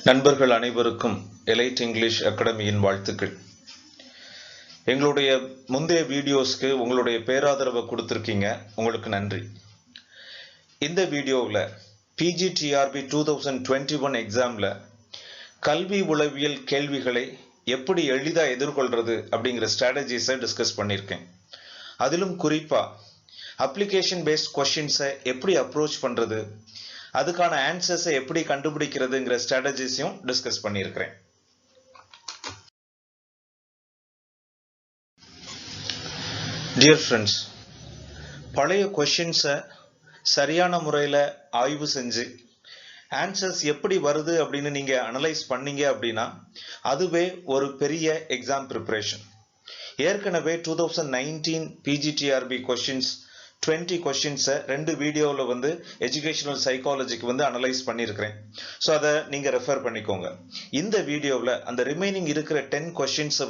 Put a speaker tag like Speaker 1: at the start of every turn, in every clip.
Speaker 1: நண்பர்கள் அனைவருக்கும் elite English அகாடமியின் வாழ்த்துக்கள். எங்களுடைய முந்தைய வீடியோஸ்க்கு உங்களுடைய பேராதரவை கொடுத்துருக்கீங்க, உங்களுக்கு நன்றி. இந்த வீடியோவில் பிஜிடிஆர்பி 2021 எக்ஸாமில் கல்வி உளவியல் கேள்விகளை எப்படி எளிதாக எதிர்கொள்கிறது அப்படிங்கிற ஸ்ட்ராட்டஜிஸை டிஸ்கஸ் பண்ணியிருக்கேன். அதிலும் குறிப்பாக அப்ளிகேஷன் பேஸ்ட் கொஷின்ஸை எப்படி அப்ரோச் பண்ணுறது, அதுக்கான ஆன்சர்ஸை எப்படி கண்டுபிடிக்கிறதுங்கிற ஸ்ட்ராட்டஜிஸையும் டிஸ்கஸ் பண்ணியிருக்கிறேன். டியர் ஃப்ரெண்ட்ஸ், பழைய கொஷின்ஸை சரியான முறையில் ஆய்வு செஞ்சு ஆன்சர்ஸ் எப்படி வருது அப்படின்னு நீங்கள் அனலைஸ் பண்ணீங்க அப்படின்னா அதுவே ஒரு பெரிய எக்ஸாம் ப்ரிப்பரேஷன். ஏற்கனவே 2019 பிஜிடிஆர்பி கொஷின்ஸ் 20 கொஷின்ஸை 2 வீடியோவில் எஜுகேஷனல் சைக்காலஜிக்கு அனலைஸ் பண்ணியிருக்கிறேன். ஸோ அதை நீங்கள் ரெஃபர் பண்ணிக்கோங்க. இந்த வீடியோவில் அந்த ரிமைனிங் இருக்கிற 10 கொஷின்ஸை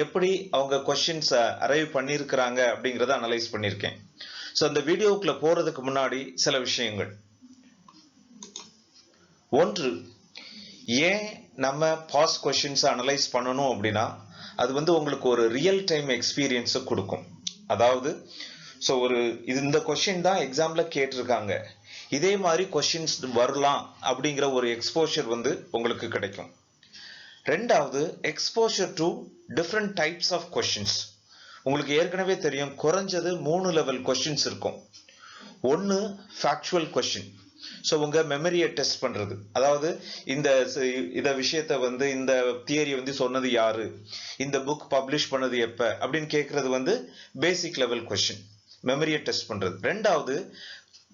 Speaker 1: எப்படி அவங்க கொஷின்ஸை அரைவ் பண்ணியிருக்கிறாங்க அப்படிங்கிறத அனலைஸ் பண்ணியிருக்கேன். ஸோ அந்த வீடியோக்குள்ளே போகிறதுக்கு முன்னாடி சில விஷயங்கள். ஒன்று, ஏன் நம்ம பாஸ்ட் கொஷின்ஸை அனலைஸ் பண்ணணும் அப்படின்னா அது உங்களுக்கு ஒரு ரியல் டைம் எக்ஸ்பீரியன்ஸை கொடுக்கும். அதாவது இந்த கொஸ்டின் தான் எக்ஸாம்ல கேட்டிருக்காங்க, இதே மாதிரி கொஸ்டின்ஸ் வரலாம் அப்படிங்கிற ஒரு எக்ஸ்போஷர் உங்களுக்கு கிடைக்கும். ரெண்டாவது, exposure to different types of questions. உங்களுக்கு ஏற்கனவே தெரியும், குறைஞ்சது 3 லெவல் கொஸ்டின்ஸ் இருக்கும். ஒன்று ஃபேக்சுவல் கொஸ்டின். ஸோ உங்க மெமரியை டெஸ்ட் பண்றது, அதாவது இந்த விஷயத்த இந்த தியரி சொன்னது யாரு, இந்த புக் பப்ளிஷ் பண்ணது எப்ப அப்படின்னு கேட்கறது பேசிக் லெவல் கொஸ்டின், மெமரியை டெஸ்ட் பண்றது. ரெண்டாவது,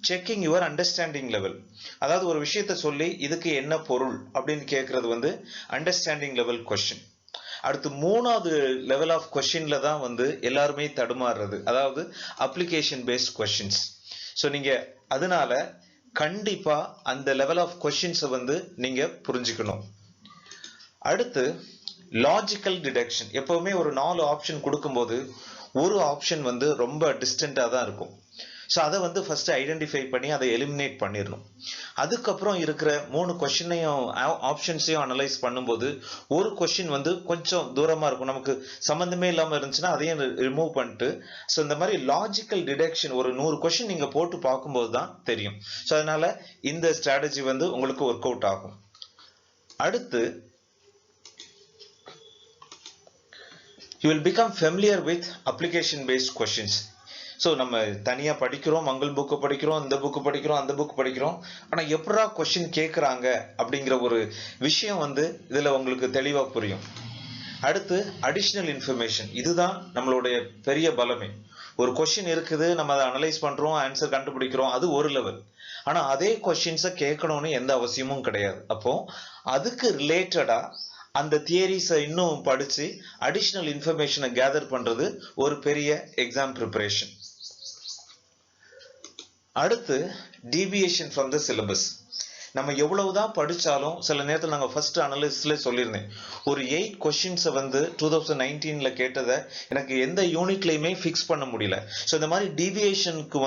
Speaker 1: செக்கிங் யுவர் அண்டர்ஸ்டாண்டிங் லெவல். அதாவது ஒரு விஷயத்த சொல்லி இதுக்கு என்ன பொருள் அப்படின்னு கேட்கறது அண்டர்ஸ்டாண்டிங் லெவல் கொஸ்டின். அடுத்து மூணாவது லெவல் ஆஃப் கொஸ்டின்ல தான் எல்லாருமே தடுமாறுறது, அதாவது அப்ளிகேஷன் பேஸ்ட் கொஸ்டின்ஸ். ஸோ நீங்க அதனால கண்டிப்பா அந்த லெவல் ஆஃப் கொஸ்டின்ஸை நீங்க புரிஞ்சுக்கணும். அடுத்து லாஜிக்கல் டிடக்ஷன். எப்பவுமே ஒரு 4 ஆப்ஷன் கொடுக்கும்போது ஒரு ஆப்ஷன் ரொம்ப டிஸ்டன்டா தான் இருக்கும். ஸோ அதை ஃபர்ஸ்ட் ஐடென்டிஃபை பண்ணி அதை எலிமினேட் பண்ணிடணும். அதுக்கப்புறம் இருக்கிற 3 கொஸ்டினையும் ஆப்ஷன்ஸையும் அனலைஸ் பண்ணும்போது ஒரு கொஸ்டின் கொஞ்சம் தூரமா இருக்கும், நமக்கு சம்மந்தமே இல்லாமல் இருந்துச்சுன்னா அதையும் ரிமூவ் பண்ணிட்டு, ஸோ இந்த மாதிரி லாஜிக்கல் டிடக்ஷன் ஒரு 100 கொஸ்டின் நீங்க போட்டு பார்க்கும்போது தான் தெரியும். ஸோ அதனால இந்த ஸ்ட்ராட்டஜி உங்களுக்கு ஒர்க் அவுட் ஆகும். அடுத்து, you will become familiar with application based questions. So நம்ம தனியா படிக்கிறோம், மங்கள் புக்கு படிக்கிறோம், இந்த புக்கு படிக்கிறோம், அந்த புக் படிக்கிறோம், ஆனா எப்படா கொஸ்டின் கேட்குறாங்க அப்படிங்கிற ஒரு விஷயம் இதுல உங்களுக்கு தெளிவா புரியும். அடுத்து, அடிஷ்னல் இன்ஃபர்மேஷன். இதுதான் நம்மளுடைய பெரிய பலமே. ஒரு கொஸ்டின் இருக்குது, நம்ம அதை அனலைஸ் பண்றோம், ஆன்சர் கண்டுபிடிக்கிறோம், அது ஒரு லெவல். ஆனா அதே கொஸ்டின்ஸை கேட்கணும்னு எந்த அவசியமும் கிடையாது. அப்போ அதுக்கு ரிலேட்டடா அந்த தியரிஸை இன்னும் படிச்சு அடிஷ்னல் இன்ஃபர்மேஷனை கேதர் பண்றது ஒரு பெரிய எக்ஸாம் ப்ரிப்பரேஷன். அடுத்து, டீவியேஷன் ஃப்ரம் த சிலபஸ். நம்ம எவ்வளவுதான் படிச்சாலும் சில நேரத்தில் நாங்கள் ஃபர்ஸ்ட் அனலிஸ்ட்ல சொல்லியிருந்தேன், ஒரு 8 கொஸ்டின்ஸை 2019ல கேட்டதை எனக்கு எந்த யூனிட்லையுமே ஃபிக்ஸ் பண்ண முடியல. ஸோ இந்த மாதிரி டீவியேஷனுக்கு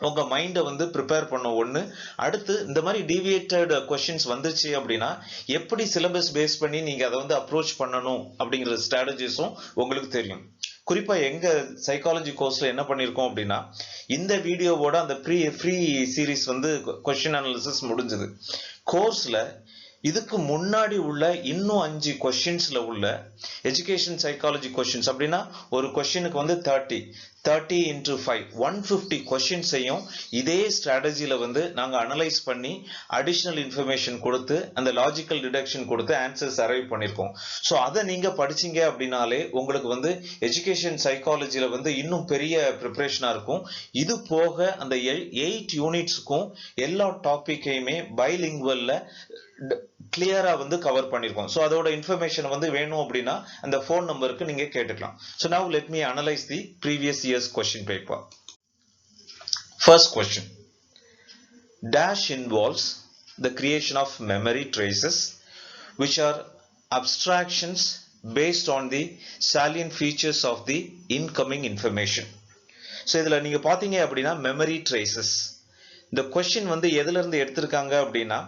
Speaker 1: உங்க மைண்டை ப்ரிப்பேர் பண்ண ஒன்று. அடுத்து, இந்த மாதிரி டீவியேட்டட் கொஸ்டின்ஸ் வந்துச்சு அப்படின்னா எப்படி சிலபஸ் பேஸ் பண்ணி நீங்க அதை அப்ரோச் பண்ணணும் அப்படிங்கிற ஸ்ட்ராட்டஜிஸும் உங்களுக்கு தெரியும். குறிப்பா எங்க சைக்காலஜி கோர்ஸ்ல என்ன பண்ணிருக்கோம் அப்படின்னா, இந்த வீடியோவோட அந்த ஃப்ரீ சீரீஸ் கொஸ்டின் அனாலிசிஸ் முடிஞ்சது. கோர்ஸ்ல இதுக்கு முன்னாடி உள்ள இன்னும் 5 கொஸ்டின்ஸ்ல உள்ள எஜுகேஷன் சைக்காலஜி கொஸ்டின்ஸ் அப்படின்னா ஒரு கொஸ்டினுக்கு 30 into 5 150 கொஸ்டின்ஸையும் இதே ஸ்ட்ராட்டஜியில நாங்க அனலைஸ் பண்ணி அடிஷனல் இன்ஃபர்மேஷன் கொடுத்து அந்த லாஜிக்கல் டிடக்ஷன் கொடுத்து ஆன்சர்ஸ் அரைவ் பண்ணிருக்கோம். ஸோ அதை நீங்க படிச்சீங்க அப்படின்னாலே உங்களுக்கு எஜுகேஷன் சைக்காலஜியில இன்னும் பெரிய ப்ரிப்பரேஷனா இருக்கும். இது போக அந்த 8 யூனிட்ஸுக்கும் எல்லா டாபிக்கையுமே பைலிங்குவல்ல கிளியரா கவர் பண்ணிருக்கோம். ஸோ அதோட இன்ஃபர்மேஷன் வேணும் அப்படின்னா அந்த ஃபோன் நம்பருக்கு நீங்க கேட்டுக்கலாம். So now let me analyze the previous year's question paper. First question. Dash involves the creation of memory traces which are abstractions based on the salient features of the incoming information. So இதுல நீங்க பாத்தீங்க அப்படின்னா memory traces, இந்த question எதுல இருந்து எடுத்திருக்காங்க அப்படின்னா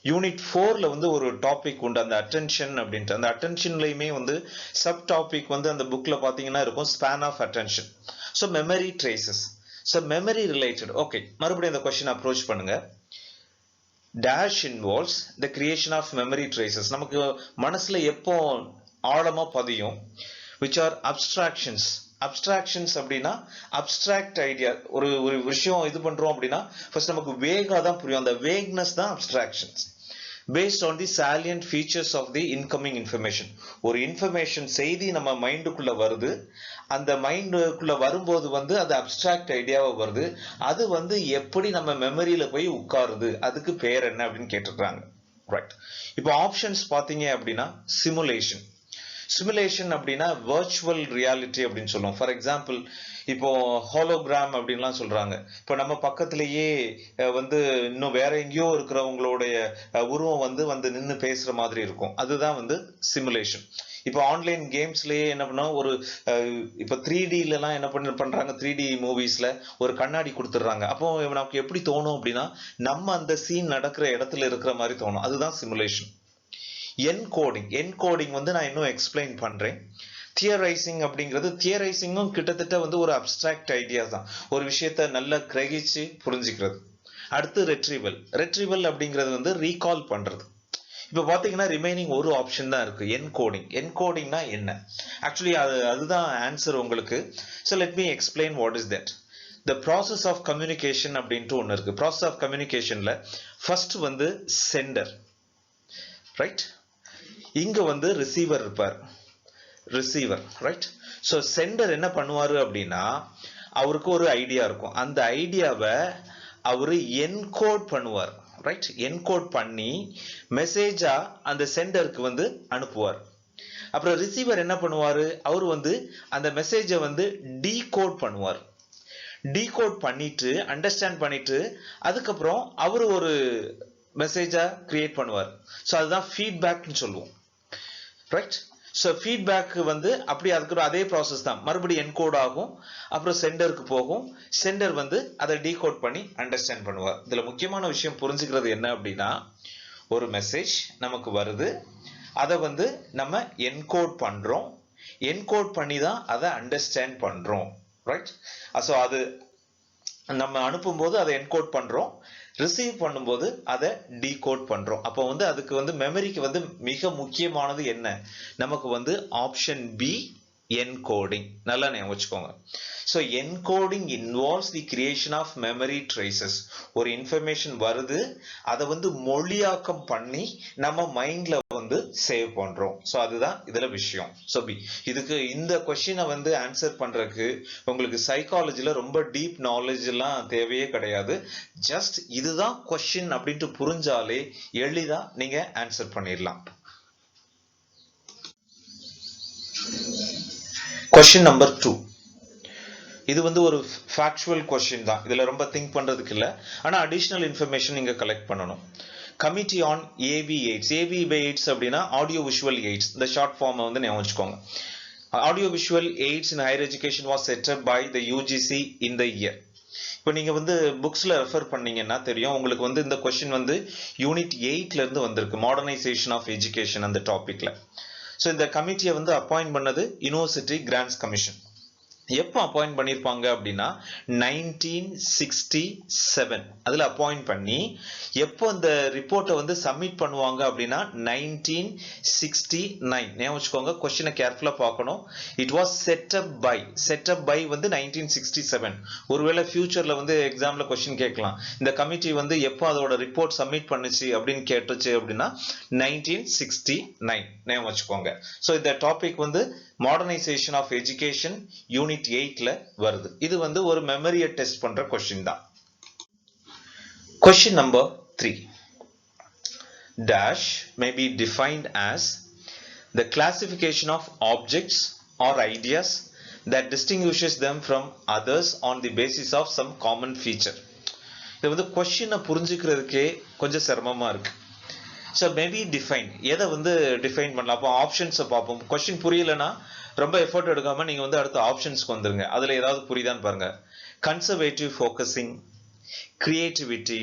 Speaker 1: unit 4ல வந்து ஒரு டாபிக் உண்டு, அந்த அட்டென்ஷன் அப்படின்ட்டு. அந்த அட்டென்ஷன்லயுமே வந்து சப் டாபிக் வந்து அந்த புக்ல பாத்தீங்கன்னா இருக்கும், span of attention. So memory traces. So memory related. Okay, மறுபடியும் இந்த கொஸ்டின் அப்ரோச் பண்ணுங்க. Dash involves the creation of memory traces. நமக்கு மனசுல எப்போ ஆழமா பதியும், விச் ஆர் அப்ஸ்ட்ராக்ஷன்ஸ். அப்ஸ்ட்ராக்ஷன்ஸ் அப்படின்னா அப்ஸ்ட்ராக்ட் ஐடியா. ஒரு ஒரு விஷயம் இது பண்றோம் அப்படின்னா ஃபர்ஸ்ட் நமக்கு வேகா தான் புரியும், அந்த வேக்னஸ் தான் abstractions. based on the salient features of the incoming information. ஒரு இன்ஃபர்மேஷன் செய்தி நம்ம மைண்டுக்குள்ள வருது, அந்த மைண்டுக்குள்ள வரும்போது வந்து அது அப்டிராக்ட் ஐடியாவா வருது, அது வந்து எப்படி நம்ம மெமரியில போய் உட்காருது, அதுக்கு பேர் என்ன அப்படின்னு கேட்டிருக்காங்க. ரைட். இப்போ ஆப்ஷன்ஸ் பாத்தீங்க அப்படின்னா சிமுலேஷன். சிமுலேஷன் அப்படின்னா வர்ச்சுவல் ரியாலிட்டி அப்படின்னு சொல்லுவோம். ஃபார் எக்ஸாம்பிள் இப்போ ஹாலோகிராம் அப்படின்லாம் சொல்றாங்க. இப்போ நம்ம பக்கத்திலேயே வந்து இன்னும் வேற எங்கேயோ இருக்கிறவங்களுடைய உருவம் வந்து வந்து நின்று பேசுற மாதிரி இருக்கும். அதுதான் வந்து சிமுலேஷன். இப்போ ஆன்லைன் கேம்ஸ்லயே என்ன பண்ணா ஒரு இப்போ 3Dல எல்லாம் என்ன பண்றாங்க, 3D மூவிஸ்ல ஒரு கண்ணாடி கொடுத்துடுறாங்க. அப்போ நமக்கு எப்படி தோணும் அப்படின்னா நம்ம அந்த சீன் நடக்கிற இடத்துல இருக்கிற மாதிரி தோணும். அதுதான் சிமுலேஷன். என்கோடிங் வந்து நான் இன்னும் எக்ஸ்பிளைன் பண்றேன். தியரைசிங் அப்படிங்கிறது, தியரைசிங்கும் கிட்டத்தட்ட வந்து ஒரு அப்டிராக்ட் ஐடியா தான், ஒரு விஷயத்த நல்லா கிரகிச்சு புரிஞ்சுக்கிறது. அடுத்து ரெட்ரிவல் அப்படிங்கிறது வந்து ரீகால் பண்றது. இப்ப பாத்தீங்கன்னா ரிமைனிங் ஒரு ஆப்ஷன் தான் இருக்கு, என்கோடிங்னா என்ன. ஆக்சுவலி அதுதான் ஆன்சர் உங்களுக்கு. So let me explain what is that. The process of communication அப்படின்ட்டு ஒன்று இருக்கு. ப்ராசஸ் ஆஃப் கம்யூனிகேஷன்ல ஃபர்ஸ்ட் வந்து சென்டர், ரைட். இங்க வந்து ரிசீவர் இருப்பார், ரைட். சோ சென்டர் என்ன பண்ணுவாரு அப்படின்னா அவருக்கு ஒரு ஐடியா இருக்கும், அந்த ஐடியாவை அவரு என்கோட் பண்ணுவார், ரைட். என்கோட் பண்ணி மெசேஜா அந்த சென்டருக்கு வந்து அனுப்புவார். அப்புறம் ரிசீவர் என்ன பண்ணுவாரு, அவர் வந்து அந்த மெசேஜை வந்து டீகோட் பண்ணுவார். டீகோட் பண்ணிட்டு அண்டர்ஸ்டாண்ட் பண்ணிட்டு அதுக்கப்புறம் அவரு ஒரு மெசேஜா கிரியேட் பண்ணுவார். ஸோ அதுதான் ஃபீட்பேக்னு சொல்லுவோம், ரைட். ஸோ ஃபீட்பேக் வந்து அப்படி அதுக்கு அதே ப்ராசஸ் தான், மறுபடியும் என்கோட் ஆகும், அப்புறம் சென்டருக்கு போகும், சென்டர் வந்து அதை டீகோட் பண்ணி அண்டர்ஸ்டாண்ட் பண்ணுவார். இதுல முக்கியமான விஷயம் புரிஞ்சுக்கிறது என்ன அப்படின்னா, ஒரு மெசேஜ் நமக்கு வருது, அதை வந்து நம்ம என்கோட் பண்றோம், என்கோட் பண்ணி தான் அதை அண்டர்ஸ்டாண்ட் பண்றோம், ரைட். ஸோ அது நம்ம அனுப்பும்போது அதை என்கோட் பண்றோம், ரிசீவ் பண்ணும்போது அதை டீகோட் பண்றோம். அப்போ வந்து அதுக்கு வந்து மெமரிக்கு வந்து மிக முக்கியமானது என்ன, நமக்கு வந்து ஆப்ஷன் பி, என்கோடிங். நல்லா ஞாபகம் வச்சுக்கோங்க. So encoding involves the creation of memory traces. ஒரு இன்ஃபர்மேஷன் வருது, அதை வந்து மொழியாக்கம் பண்ணி நம்ம மைண்ட்ல வந்து சேவ் பண்றோம். ஸோ அதுதான் இதுல விஷயம். ஸோ இதுக்கு இந்த கொஸ்டினை வந்து ஆன்சர் பண்றதுக்கு உங்களுக்கு சைக்காலஜில ரொம்ப டீப் நாலேஜ் எல்லாம் தேவையே கிடையாது. ஜஸ்ட் இதுதான் கொஸ்டின் அப்படின்ட்டு புரிஞ்சாலே எளிதா நீங்க ஆன்சர் பண்ணிடலாம். Question number 2. இது வந்து ஒரு ஃபேக்சுவல் கொஸ்டின் தான், இதுல ரொம்ப திங்க் பண்றதுக்கு இல்ல, ஆனா அடிஷனல் இன்ஃபர்மேஷன் நீங்க கலெக்ட் பண்ணணும். Committee on AV8. AV8 அப்படின்னா ஆடியோ விஷுவல் எய்ட்ஸ். இந்த ஷார்ட் ஃபார்ம் வந்து ஞாபகம் வச்சுக்கோங்க. Audio visual aids in higher education was set up by the UGC in the year. இப்போ நீங்க வந்து புக்ஸ்ல ரெஃபர் பண்ணீங்கன்னா தெரியும், உங்களுக்கு வந்து இந்த கொஸ்டின் வந்து யூனிட் 8ல இருந்து வந்திருக்கு, மாடர்னைசேஷன் ஆஃப் எஜுகேஷன் அந்த டாபிக்ல. ஸோ இந்த கமிட்டியை வந்து அப்பாயிண்ட் பண்ணது யூனிவர்சிட்டி கிராண்ட்ஸ் கமிஷன். எப்போ அப்பாயிண்ட் பண்ணிருப்பாங்க அப்படின்னா 1967 அதுல அப்பாயிண்ட் பண்ணி, எப்போ இந்த ரிப்போர்ட்டை வந்து சப்மிட் பண்ணுவாங்க அப்படின்னா 1969. ஞாபகம் வச்சுக்கோங்க, கொஸ்டினை கேர்ஃபுல்லா பார்க்கணும். It was set up by வந்து 1967. ஒருவேளை ஃபியூச்சர்ல வந்து எக்ஸாம்ல கொஸ்டின் கேட்கலாம், இந்த கமிட்டி வந்து எப்போ அதோட ரிப்போர்ட் சப்மிட் பண்ணுச்சு அப்படின்னு கேட்டுச்சு அப்படின்னா 1969. ஞாபகம் வச்சுக்கோங்க. ஸோ இந்த டாபிக் வந்து மாடர்னைசேஷன் ஆஃப் எஜுகேஷன் யூனிட் 8ல வருது. இது வந்து ஒரு மெமரியை டெஸ்ட் பண்ற கொஸ்டின் தான். Question number 3. Dash may be defined as the classification of objects or ideas that distinguishes them from others on the basis of some common feature. இது வந்து கொஸ்டினை புரிஞ்சுக்கிறதுக்கே கொஞ்சம் சிரமமா இருக்கு. ஸோ மேபி டிஃபைன், எதை வந்து டிஃபைன் பண்ணலாம். அப்போ ஆப்ஷன்ஸை பார்ப்போம். கொஸ்டின் புரியலன்னா ரொம்ப எஃபர்ட் எடுக்காம நீங்க வந்து அடுத்த ஆப்ஷன்ஸ்க்கு வந்துருங்க, அதுல ஏதாவது புரியுதான்னு பாருங்க. Conservative focusing, creativity,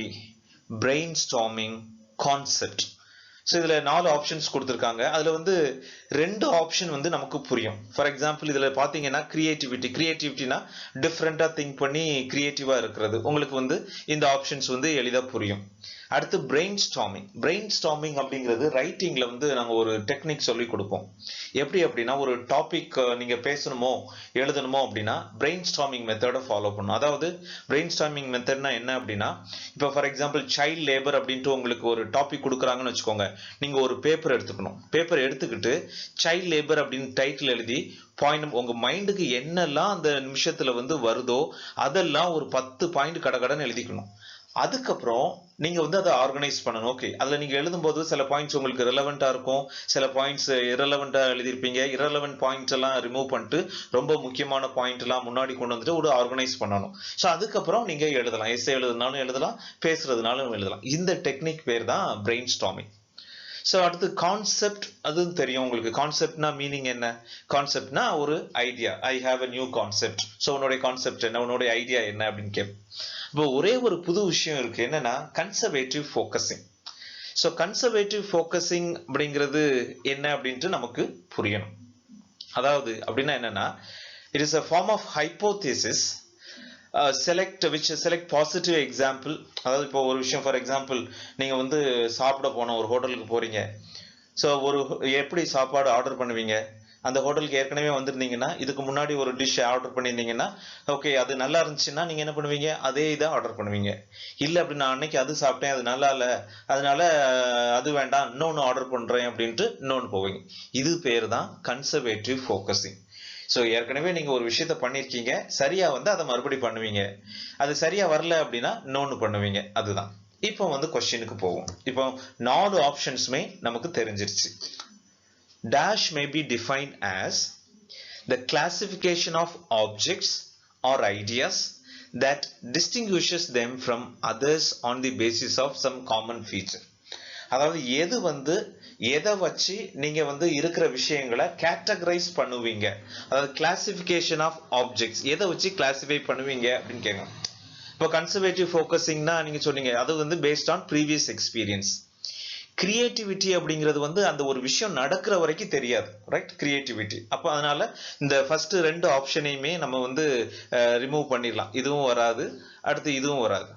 Speaker 1: brain storming, concept. So இதில் 4 ஆப்ஷன்ஸ் கொடுத்துருக்காங்க. அதில் வந்து 2 ஆப்ஷன் வந்து நமக்கு புரியும். ஃபார் எக்ஸாம்பிள் இதில் பார்த்தீங்கன்னா கிரியேட்டிவிட்டினா டிஃப்ரெண்ட்டாக திங்க் பண்ணி கிரியேட்டிவாக இருக்கிறது. உங்களுக்கு வந்து இந்த ஆப்ஷன்ஸ் வந்து எளிதாக புரியும். அடுத்து பிரெயின் ஸ்டார்மிங் அப்படிங்கிறது ரைட்டிங்கில் வந்து நாங்கள் ஒரு டெக்னிக் சொல்லி கொடுப்போம். எப்படி அப்படின்னா, ஒரு டாபிக் நீங்கள் பேசணுமோ எழுதணுமோ அப்படின்னா பிரெயின் ஸ்டார்மிங் மெத்தடை ஃபாலோ பண்ணணும். அதாவது பிரெயின் ஸ்டார்மிங் மெத்தட்னா என்ன அப்படின்னா, இப்போ ஃபார் எக்ஸாம்பிள் சைல்ட் லேபர் அப்படின்ட்டு உங்களுக்கு ஒரு டாபிக் கொடுக்குறாங்கன்னு வச்சுக்கோங்க. நீங்கள் ஒரு பேப்பர் எடுத்துக்கணும். பேப்பர் எடுத்துக்கிட்டு சைல்ட் லேபர் அப்படின்னு டைட்டில் எழுதி பாயிண்ட் உங்கள் மைண்டுக்கு என்னெல்லாம் அந்த நிமிஷத்தில் வந்து வருதோ அதெல்லாம் ஒரு 10 பாயிண்ட் கடகடன்னு எழுதிக்கணும். அதுக்கப்புறம் நீங்க வந்து அதை ஆர்கனைஸ் பண்ணணும். ஓகே, அதுல நீங்க எழுதும்போது சில பாயிண்ட்ஸ் உங்களுக்கு ரிலவெண்டா இருக்கும், சில பாயிண்ட்ஸ் இரலவெண்டா எழுதியிருப்பீங்க. இரலவெண்ட் பாயிண்ட்ஸ் எல்லாம் ரிமூவ் பண்ணிட்டு ரொம்ப முக்கியமான பாயிண்ட் எல்லாம் முன்னாடி கொண்டு வந்துட்டு ஒரு ஆர்கனைஸ் பண்ணணும். ஸோ அதுக்கப்புறம் நீங்க எழுதலாம். எஸ்ஸே எழுதுனாலும் எழுதலாம், பேசுறதுனாலும் எழுதலாம். இந்த டெக்னிக் பேர் தான் பிரெயின் ஸ்டார்மிங். ஸோ அடுத்து கான்செப்ட். அதுவும் தெரியும் உங்களுக்கு. கான்செப்ட்னா மீனிங் என்ன? கான்செப்ட்னா ஒரு idea. I have a new concept. So உன்னுடைய கான்செப்ட் என்ன, உன்னுடைய ஐடியா என்ன அப்படின்னு கேட்போம். இப்போ ஒரே ஒரு புது விஷயம் இருக்கு, என்னன்னா conservative focusing. So conservative focusing அப்படிங்கிறது என்ன அப்படின்ட்டு நமக்கு புரியணும். அதாவது அப்படின்னா என்னன்னா, it is a form of hypothesis select positive example. அதாவது இப்போ ஒரு விஷயம், ஃபார் எக்ஸாம்பிள் நீங்க வந்து சாப்பிட போன ஒரு ஹோட்டலுக்கு போறீங்க. ஸோ எப்படி சாப்பாடு ஆர்டர் பண்ணுவீங்க? அந்த ஹோட்டலுக்கு ஏற்கனவே வந்திருந்தீங்கன்னா, இதுக்கு முன்னாடி ஒரு டிஷ் ஆர்டர் பண்ணியிருந்தீங்கன்னா, ஓகே அது நல்லா இருந்துச்சுன்னா நீங்க என்ன பண்ணுவீங்க? அதே இதை ஆர்டர் பண்ணுவீங்க. இல்லை அப்படி நான் அன்னைக்கு அது சாப்பிட்டேன், அது நல்லா இல்லை, அதனால அது வேண்டாம், இன்னொன்று ஆர்டர் பண்றேன் அப்படின்ட்டு இன்னொன்று போவீங்க. இது பேர் தான் கன்சர்வேட்டிவ் ஃபோக்கஸிங். ஸோ ஏற்கனவே நீங்க ஒரு விஷயத்த பண்ணிருக்கீங்க, சரியா வந்து அதை மறுபடி பண்ணுவீங்க. அது சரியா வரல அப்படின்னா இன்னொன்று பண்ணுவீங்க. அதுதான். இப்போ வந்து கொஸ்டினுக்கு போவோம். இப்போ 4 ஆப்ஷன்ஸுமே நமக்கு தெரிஞ்சிருச்சு. Dash may be defined as the classification of objects or ideas that distinguishes them from others on the basis of some common feature. அதாவது எது வந்து எதை வச்சு நீங்க வந்து இருக்கிற விஷயங்களை கேட்டகரைஸ் பண்ணுவீங்க. அதாவது கிளாசிபிகேஷன் ஆஃப் ஆப்ஜெக்ட்ஸ், எதை வச்சு கிளாசிஃபை பண்ணுவீங்க அப்படின்னு கேட்கணும். இப்போ கன்சர்வேட்டிவ் ஃபோக்கஸிங்னா நீங்க சொன்னீங்க, அது வந்து based on previous experience. Creativity அப்படிங்கிறது வந்து அந்த ஒரு விஷயம் நடக்கிற வரைக்கும் தெரியாது, ரைட்? கிரியேட்டிவிட்டி. அப்போ அதனால இந்த ஃபர்ஸ்ட் 2 ஆப்ஷனையுமே நம்ம வந்து ரிமூவ் பண்ணிடலாம். இதுவும் வராது, அடுத்து இதுவும் வராது.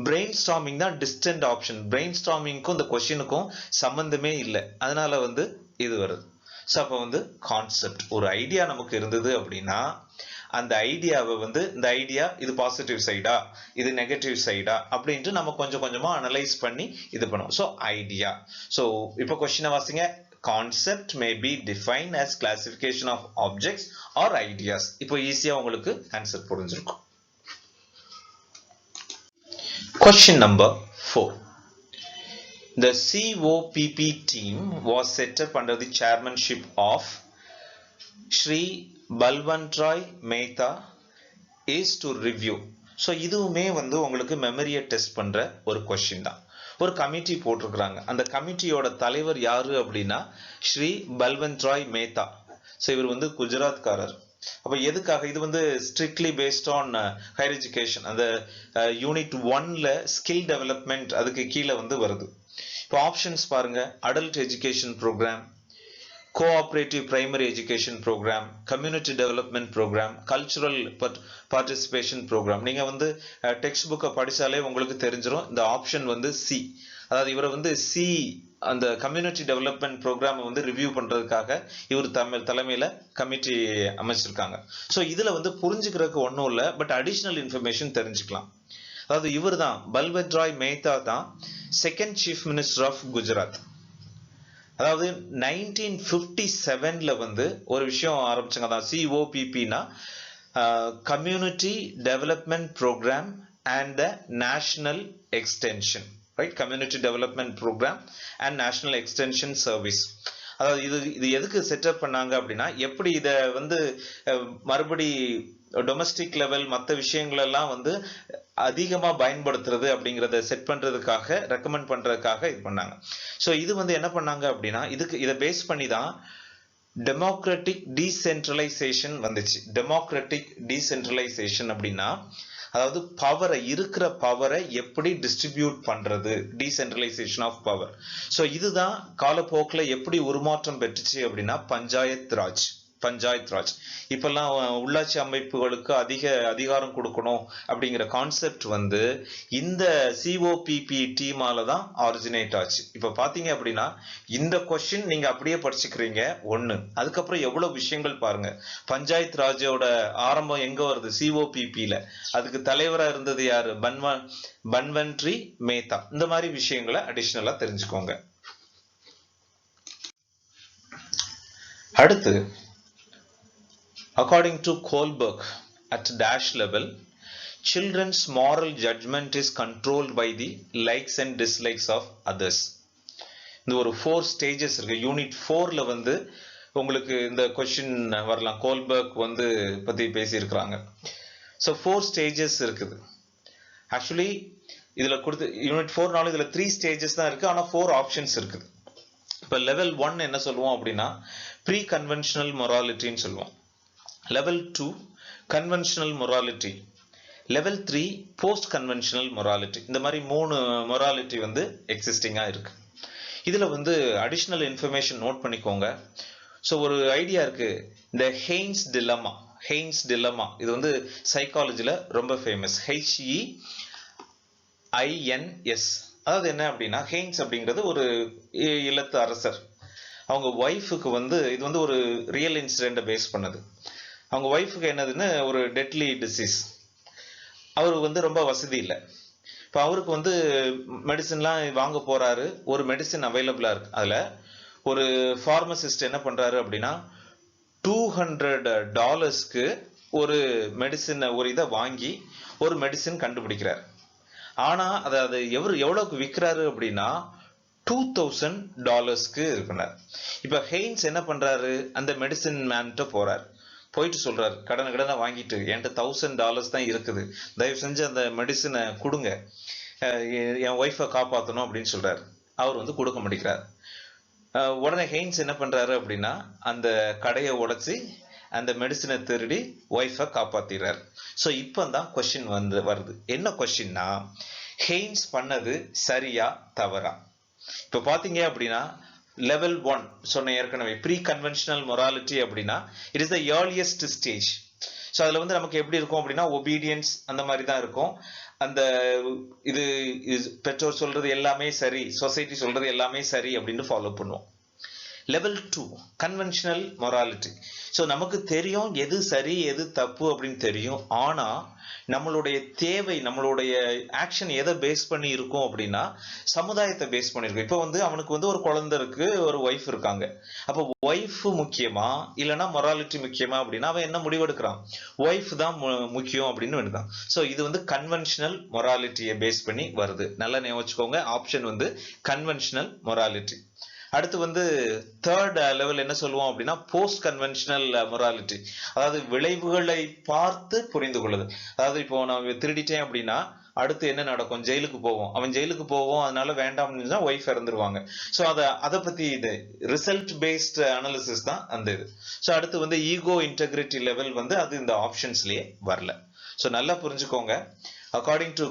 Speaker 1: பிரெயின் ஸ்டார்மிங் தான் டிஸ்டன்ட் ஆப்ஷன். பிரெயின் ஸ்டார்மிங்க்கும் இந்த கொஸ்டினுக்கும் சம்பந்தமே இல்லை, அதனால வந்து இது வருது. ஸோ அப்போ வந்து கான்செப்ட், ஒரு ஐடியா நமக்கு இருந்தது அப்படின்னா அந்த ஐடியாவை வந்து இந்த ஐடியா இது பாசிட்டிவ் சைடா இது நெகட்டிவ் சைடா அப்படின்ட்டு நம்ம கொஞ்சம் கொஞ்சமா அனலைஸ் பண்ணி இது பண்ணுவோம். So idea. ஸோ இப்போ கொஸ்டினை வாசிங்க. Concept may be define as classification of objects or ideas. இப்போ ஈஸியா உங்களுக்கு ஆன்சர் புரிஞ்சிருக்கும். Question number 4. The COPP team was set up under the chairmanship of Shri Balwant-Roy Mehta is to review. So இதுவுமே வந்து உங்களுக்கு மெமரியை டெஸ்ட் பண்ற ஒரு கொஸ்டின் தான். ஒரு கமிட்டி போட்டிருக்கிறாங்க. அந்த கமிட்டியோட தலைவர் யாரு அப்படின்னா ஸ்ரீ பல்வந்த்-ராய் மேத்தா. ஸோ இவர் வந்து குஜராத்காரர். அப்போ எதுக்காக? இது வந்து strictly based on higher education. அந்த யூனிட் 1ல ஸ்கில் டெவலப்மெண்ட் அதுக்கு கீழே வந்து வருது. இப்போ ஆப்ஷன்ஸ் பாருங்க. Adult education programme, cooperative primary education programme, community development programme, cultural participation programme. நீங்க வந்து டெக்ஸ்ட் புக்கை படிச்சாலே உங்களுக்கு தெரிஞ்சிடும். இந்த ஆப்ஷன் வந்து சி. அதாவது இவரை வந்து சி அந்த கம்யூனிட்டி டெவலப்மெண்ட் ப்ரோக்ராம் வந்து ரிவ்யூ பண்றதுக்காக இவர் தலைமையில கமிட்டி அமைச்சிருக்காங்க. ஸோ இதுல வந்து புரிஞ்சுக்கிறதுக்கு ஒன்றும் இல்லை, பட் அடிஷனல் இன்ஃபர்மேஷன் தெரிஞ்சுக்கலாம். அதாவது இவர் தான் பல்வந்த்-ராய் மேத்தா தான் second chief minister of Gujarat. அதாவது 1957ல வந்து ஒரு விஷயம் ஆரம்பிச்சாங்க. அதான் COPPனா community development program and the national extension, right? Community development program and national extension service. அதாவது இது எதுக்கு செட்டப் பண்ணாங்க அப்படின்னா, எப்படி இதை வந்து மறுபடி டொமஸ்டிக் லெவல் மற்ற விஷயங்கள் எல்லாம் வந்து அதிகமா பயன்படுத்துறது அப்படிங்கிறத செட் பண்றதுக்காக, ரெக்கமெண்ட் பண்றதுக்காக இது பண்ணாங்க. ஸோ இது வந்து என்ன பண்ணாங்க அப்படின்னா, இதை பேஸ் பண்ணி தான் டெமோக்ராட்டிக் டீசென்ட்ரலைசேஷன் வந்துச்சு. டெமோக்ராட்டிக் டீசென்ட்ரலைசேஷன் அப்படின்னா அதாவது பவரை இருக்கிற பவரை எப்படி டிஸ்ட்ரிபியூட் பண்றது, டீசென்ட்ரலைசேஷன் ஆஃப் பவர். ஸோ இதுதான் காலப்போக்கில் எப்படி உருமாற்றம் பெற்றுச்சு அப்படின்னா பஞ்சாயத் ராஜ். இப்பெல்லாம் உள்ளாட்சி அமைப்புகளுக்கு அதிக அதிகாரம் கொடுக்கணும் அப்படிங்கிற கான்செப்ட் வந்து இந்த சிஓபிபி டீமால தான் ஆரிஜினேட் ஆச்சு. இப்ப பாத்தீங்க அப்படின்னா இந்த கொஸ்டின் நீங்க அப்படியே படிச்சுக்கிறீங்க ஒண்ணு. அதுக்கப்புறம் எவ்வளவு விஷயங்கள் பாருங்க. பஞ்சாயத் ராஜோட ஆரம்பம் எங்க வருது? சிஓபிபில. அதுக்கு தலைவரா இருந்தது யாரு? பன்வன்ட்ரி மேத்தா. இந்த மாதிரி விஷயங்களை அடிஷனலா தெரிஞ்சுக்கோங்க. அடுத்து, according to Kohlberg, at dash level, children's moral judgment is controlled by the likes and dislikes of others. இந்த ஒரு 4 stages இருக்கு. யூனிட் 4ல வந்து உங்களுக்கு இந்த கொஸ்டின் வரலாம். கோல்பர்க் வந்து பத்தி பேசியிருக்கிறாங்க. ஸோ 4 stages இருக்குது. ஆக்சுவலி இதுல கொடுத்து யூனிட் 4நாலும் இதுல 3 stages தான் இருக்கு. ஆனா 4 ஆப்ஷன்ஸ் இருக்குது. இப்ப லெவல் 1 என்ன சொல்லுவோம் அப்படின்னா ப்ரீ கன்வென்ஷனல் மொராலிட்டின்னு சொல்லுவோம். Level 2 conventional morality, level 3 post conventional morality. இந்த மாதிரி 3 morality வந்து எக்ஸிஸ்டிங்கா இருக்கு. இதுல வந்து அடிஷனல் இன்ஃபர்மேஷன் நோட் பண்ணிக்கோங்க. ஸோ ஒரு ஐடியா இருக்கு, இந்த ஹெய்ன்ஸ் டிலமா. இது வந்து சைக்காலஜில ரொம்ப ஃபேமஸ். HEINS. அதாவது என்ன அப்படின்னா ஹெய்ன்ஸ் அப்படிங்கிறது ஒரு இல்லத்து அரசர். அவங்க ஒய்ஃபுக்கு வந்து இது வந்து ஒரு ரியல் இன்சிடென்ட்டை பேஸ் பண்ணது. அவங்க ஒய்ஃபுக்கு என்னதுன்னு ஒரு டெட்லி டிசீஸ். அவருக்கு வந்து ரொம்ப வசதி இல்லை. இப்போ அவருக்கு வந்து மெடிசின்லாம் வாங்க போறாரு. ஒரு மெடிசின் அவைலபிளா இருக்கு. அதுல ஒரு ஃபார்மசிஸ்ட் என்ன பண்றாரு அப்படின்னா $200 ஒரு மெடிசின் ஒரு இதை வாங்கி ஒரு மெடிசின் கண்டுபிடிக்கிறார். ஆனா அது எவ்வளவுக்கு விற்கிறாரு அப்படின்னா $2000 இருக்கிறார். இப்ப ஹெய்ன்ஸ் என்ன பண்றாரு, அந்த மெடிசின் மேன்ட்ட போறாரு. போயிட்டு சொல்றாரு, கடனை வாங்கிட்டு என்கிட்ட $1000 தான் இருக்குது, தயவு செஞ்சு அந்த மெடிசினை கொடுங்க, என் ஒய்ஃபை காப்பாற்றணும் அப்படின்னு சொல்றாரு. அவர் வந்து கொடுக்க மாட்டேங்கிறார். உடனே ஹெய்ன்ஸ் என்ன பண்றாரு அப்படின்னா அந்த கடையை உடைச்சி அந்த மெடிசினை திருடி ஒய்ஃபை காப்பாத்திடுறாரு. ஸோ இப்போதான் கொஸ்டின் வருது. என்ன கொஸ்டின்னா ஹெய்ன்ஸ் பண்ணது சரியா தவறா? இப்ப பாத்தீங்க அப்படின்னா லெவல் 1 சொன்ன ஏற்கனவே ப்ரீ கன்வென்ஷனல் மொராலிட்டி அப்படின்னா it is the earliest stage. So அதுல வந்து நமக்கு எப்படி இருக்கும் அப்படின்னா ஒபீடியன்ஸ் அந்த மாதிரி தான் இருக்கும். அந்த இது பெற்றோர் சொல்றது எல்லாமே சரி, சொசைட்டி சொல்றது எல்லாமே சரி அப்படின்னு ஃபாலோ பண்ணுவோம். Level 2 conventional morality. ஸோ நமக்கு தெரியும் எது சரி எது தப்பு அப்படின்னு தெரியும். ஆனா நம்மளுடைய தேவை, நம்மளுடைய ஆக்ஷன் எதை பேஸ் பண்ணி இருக்கும் அப்படின்னா சமுதாயத்தை பேஸ் பண்ணிருக்கும். இப்போ வந்து அவனுக்கு வந்து ஒரு குழந்தை இருக்கு, ஒரு ஒய்ஃப் இருக்காங்க. அப்போ ஒய்ஃப் முக்கியமா இல்லைன்னா மொராலிட்டி முக்கியமா அப்படின்னா அவன் என்ன முடிவெடுக்கிறான், ஒய்ஃப் தான் முக்கியம் அப்படின்னு எடுத்தான். ஸோ இது வந்து கன்வென்ஷனல் மொராலிட்டியை பேஸ் பண்ணி வருது. நல்லா ஞாபகம் வச்சுக்கோங்க, ஆப்ஷன் வந்து கன்வென்ஷனல் மொராலிட்டி. அடுத்து வந்து தேர்ட் லெவல் என்ன சொல்லுவோம் அப்படின்னா போஸ்ட் கன்வென்ஷனல் மொராலிட்டி. அதாவது விளைவுகளை பார்த்து புரிந்து கொள்ளுது. அதாவது இப்போ நான் திருடிட்டேன் அப்படின்னா அடுத்து என்ன நடக்கும், ஜெயிலுக்கு போவோம், அவன் ஜெயிலுக்கு போவோம், அதனால வேண்டாம்னு ஒய்ஃப் இறந்துருவாங்க. ஸோ அதை பத்தி இது ரிசல்ட் பேஸ்ட் அனாலிசிஸ் தான் அந்த இது. ஸோ அடுத்து வந்து ஈகோ இன்டெகிரிட்டி லெவல் வந்து அது இந்த ஆப்ஷன்ஸ்லயே வரல. ஸோ நல்லா புரிஞ்சுக்கோங்க. அக்கார்டிங் டு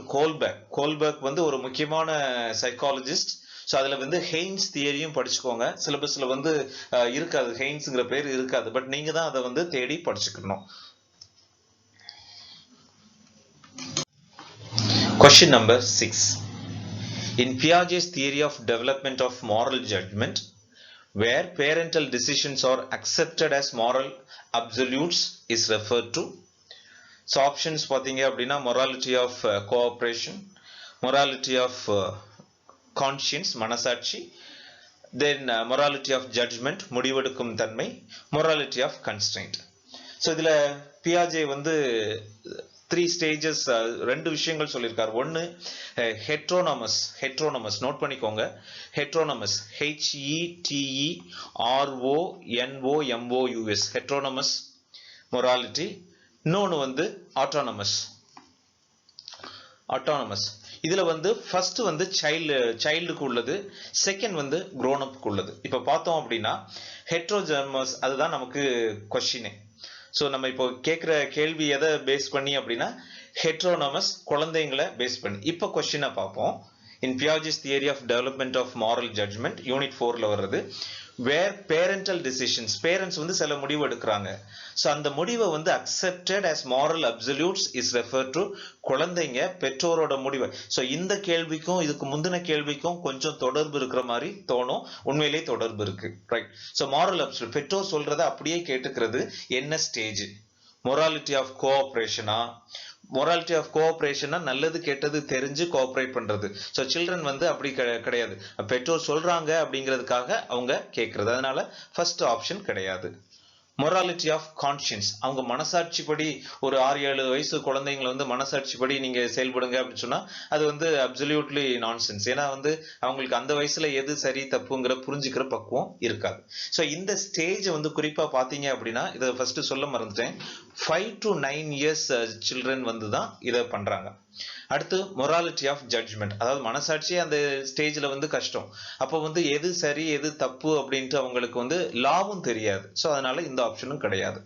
Speaker 1: கோல்பர்க் வந்து ஒரு முக்கியமான சைக்காலஜிஸ்ட். ஸோ அதில் வந்து ஹெய்ன்ஸ் தியரியும் படிச்சுக்கோங்க. சிலபஸில் வந்து இருக்காது, ஹெய்ன்ஸுங்கிற பேர் இருக்காது, பட் நீங்க தான் அதை வந்து தேடி படிச்சுக்கணும். Question number 6. In Piaget's theory of development of moral judgment, where parental decisions are accepted as moral absolutes is referred to. So options பார்த்தீங்க அப்படின்னா morality of cooperation, morality of conscience மனசாட்சி, then morality of judgment முடிவெடுக்கும் தன்மை, morality of constraint. So இதுல பியாஜே வந்து 3 stages 2 விஷயங்கள் சொல்லியிருக்காரு. ஒன்னு ஹெட்ரோனமஸ் நோட் பண்ணிக்கோங்க. ஹெட்ரோனமஸ் HETERONOMOUS ஹெட்ரோனமஸ் மொராலிட்டி. இன்னொன்னு வந்து ஆட்டோனமஸ். இதுல வந்து ஃபர்ஸ்ட் வந்து சைல்டுக்கு உள்ளது, செகண்ட் வந்து grown upக்கு உள்ளது. இப்ப பார்த்தோம் அப்படின்னா ஹெட்ரோஜெனமஸ் அதுதான் நமக்கு கொஸ்டினே. ஸோ நம்ம இப்போ கேட்குற கேள்வி எதை பேஸ் பண்ணி அப்படின்னா heteronomous குழந்தைங்களை பேஸ் பண்ணி. இப்போ கொஸ்டினை பார்ப்போம். In Piaget's theory of development of moral judgment, unit 4ல வருது. Where parental decisions, parents வந்து சில முடிவு எடுக்கிறாங்க. So அந்த முடிவை வந்து accepted as moral absolutes is referred to குழந்தைங்க பெற்றோரோட முடிவை. So இந்த கேள்விக்கும் இதுக்கு முந்தின கேள்விக்கும் கொஞ்சம் தொடர்பு இருக்கிற மாதிரி தோணும். உண்மையிலேயே தொடர்பு இருக்கு. ரைட். So moral absolute, பெற்றோர் சொல்றதை அப்படியே கேட்டுக்கிறது என்ன ஸ்டேஜ்? மொராலிட்டி ஆஃப் கோஆபரேஷனா? மொராலிட்டி ஆஃப் கோஆபரேஷனா நல்லது கெட்டது தெரிஞ்சு கோஆபரேட் பண்றது. ஸோ சில்ட்ரன் வந்து அப்படி கிடையாது. பெற்றோர் சொல்றாங்க அப்படிங்கிறதுக்காக அவங்க கேட்கறது. அதனால ஃபர்ஸ்ட் ஆப்ஷன் கிடையாது. மொராலிட்டி ஆஃப் கான்ஷியன்ஸ், அவங்க மனசாட்சிப்படி ஒரு 6-7 வயசு குழந்தைங்களை வந்து மனசாட்சிப்படி நீங்க செயல்படுங்க அப்படின்னு சொன்னா அது வந்து அப்சல்யூட்லி நான்சென்ஸ். ஏன்னா வந்து அவங்களுக்கு அந்த வயசுல எது சரி தப்புங்கிற புரிஞ்சுக்கிற பக்குவம் இருக்காது. ஸோ இந்த ஸ்டேஜ் வந்து குறிப்பா பாத்தீங்க அப்படின்னா இதை ஃபர்ஸ்ட் சொல்ல மறந்துட்டேன். 5 to 9 இயர்ஸ் சில்ட்ரன் வந்து தான் இதை பண்றாங்க. அடுத்து மொராலிட்டி ஆஃப் ஜட்ஜ்மெண்ட், அதாவது மனசாட்சியே அந்த ஸ்டேஜ்ல வந்து கஷ்டம். அப்போ வந்து எது சரி எது தப்பு அப்படின்ட்டு அவங்களுக்கு வந்து லாவும் தெரியாது. ஸோ அதனால இந்த ஆப்ஷனும் கிடையாது.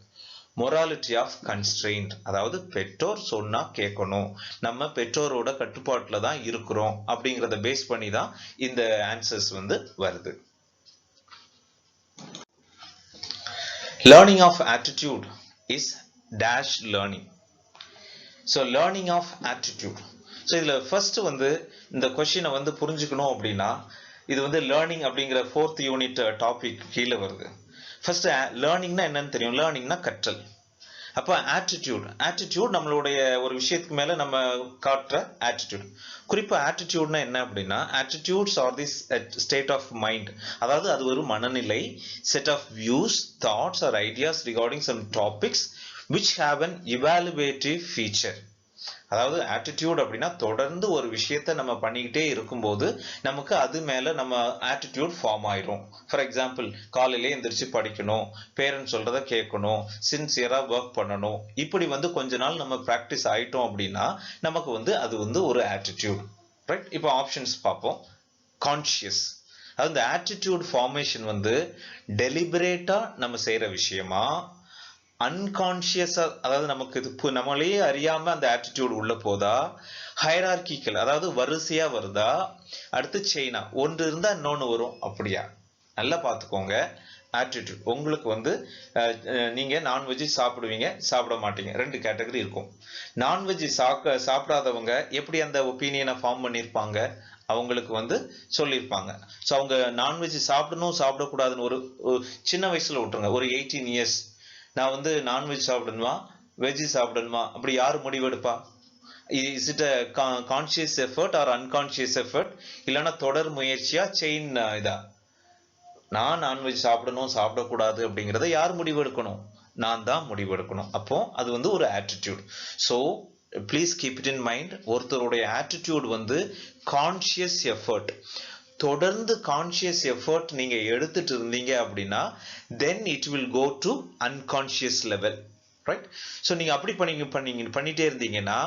Speaker 1: மொராலிட்டி ஆஃப் கன்ஸ்ட்ரெயின்ட், அதாவது பெற்றோர் சொன்னா கேட்கணும், நம்ம பெற்றோரோட கட்டுப்பாட்டுல தான் இருக்கிறோம் அப்படிங்கிறத பேஸ் பண்ணி தான் இந்த ஆன்சர்ஸ் வந்து வருது. Learning of attitude is dash learning. So learning of attitude. So இதில் ஃபர்ஸ்ட் வந்து இந்த கொஸ்டினை வந்து புரிஞ்சுக்கணும் அப்படின்னா இது வந்து லேர்னிங் அப்படிங்கிற 4th யூனிட் டாபிக் கீழே வருது. ஃபர்ஸ்ட் லேர்னிங்னா என்னன்னு தெரியும். லேர்னிங்னா கற்றல். அப்போ ஆட்டிடியூட் நம்மளுடைய ஒரு விஷயத்துக்கு மேல நம்ம காட்டுற ஆட்டிடியூட். குறிப்பா ஆட்டிடியூட்னா என்ன அப்படின்னா attitudes are the state of mind, அதாவது அது ஒரு மனநிலை, set of views, thoughts or ideas regarding some topics which have an evaluative feature. அதாவது ஆட்டிடியூட் அப்படின்னா தொடர்ந்து ஒரு விஷயத்த நம்ம பண்ணிக்கிட்டே இருக்கும்போது நமக்கு அது மேல நம்ம ஆட்டிடியூட் ஃபார்ம் ஆயிரும். ஃபார் எக்ஸாம்பிள், காலையிலே எந்திரிச்சு படிக்கணும், பேரண்ட்ஸ் சொல்றதை கேட்கணும், சின்சியரா ஒர்க் பண்ணணும், இப்படி வந்து கொஞ்ச நாள் நம்ம பிராக்டிஸ் ஆயிட்டோம் அப்படின்னா நமக்கு வந்து அது வந்து ஒரு ஆட்டிடியூட். ரைட். இப்போ ஆப்ஷன்ஸ் பார்ப்போம். கான்ஷியஸ், அதாவது இந்த ஆட்டிடியூட் ஃபார்மேஷன் வந்து டெலிபரேட்டா நம்ம செய்யற விஷயமா, அன்கான்சியஸா, அதாவது நமக்கு நம்மளே அறியாம அந்த ஆட்டிடியூட் உள்ள போதா, ஹைரார்கிக்கல், அதாவது வரிசையா வருதா, அடுத்து செயினா, ஒன்று இருந்தா இன்னொன்னு வரும், அப்படியா? நல்லா பார்த்துக்கோங்க. ஆட்டிடியூட் உங்களுக்கு வந்து நீங்க நான்வெஜ் சாப்பிடுவீங்க, சாப்பிட மாட்டீங்க, 2 கேட்டகரி இருக்கும். நான்வெஜ் சாப்பிடாதவங்க எப்படி அந்த ஒப்பீனியனை ஃபார்ம் பண்ணியிருப்பாங்க, அவங்களுக்கு வந்து சொல்லியிருப்பாங்க. ஸோ அவங்க நான்வெஜ் சாப்பிடணும் சாப்பிடக்கூடாதுன்னு ஒரு சின்ன வயசுல விட்டுருங்க, ஒரு 18 இயர்ஸ் நான் வந்து நான்வெஜ் சாப்பிடணுமா வெஜ் சாப்பிடணுமா அப்படி யாரு முடிவெடுப்பா? Is it a conscious effort or unconscious effort, இல்லைன்னா தொடர் முயற்சியா, செயின் இதா? நான் நான்வெஜ் சாப்பிடணும் சாப்பிடக்கூடாது அப்படிங்கிறத யார் முடிவெடுக்கணும்? நான் தான் முடிவெடுக்கணும். அப்போ அது வந்து ஒரு attitude. So please keep it in mind. ஒருத்தருடைய ஆட்டிடியூட் வந்து கான்சியஸ் எஃபர்ட். தொடர்ந்து கான்சியஸ் எஃபர்ட் நீங்க எடுத்துட்டு இருந்தீங்க அப்படின்னா then it will go to unconscious level. Right. So நீங்க அப்படி பண்ணிட்டே இருந்தீங்கன்னா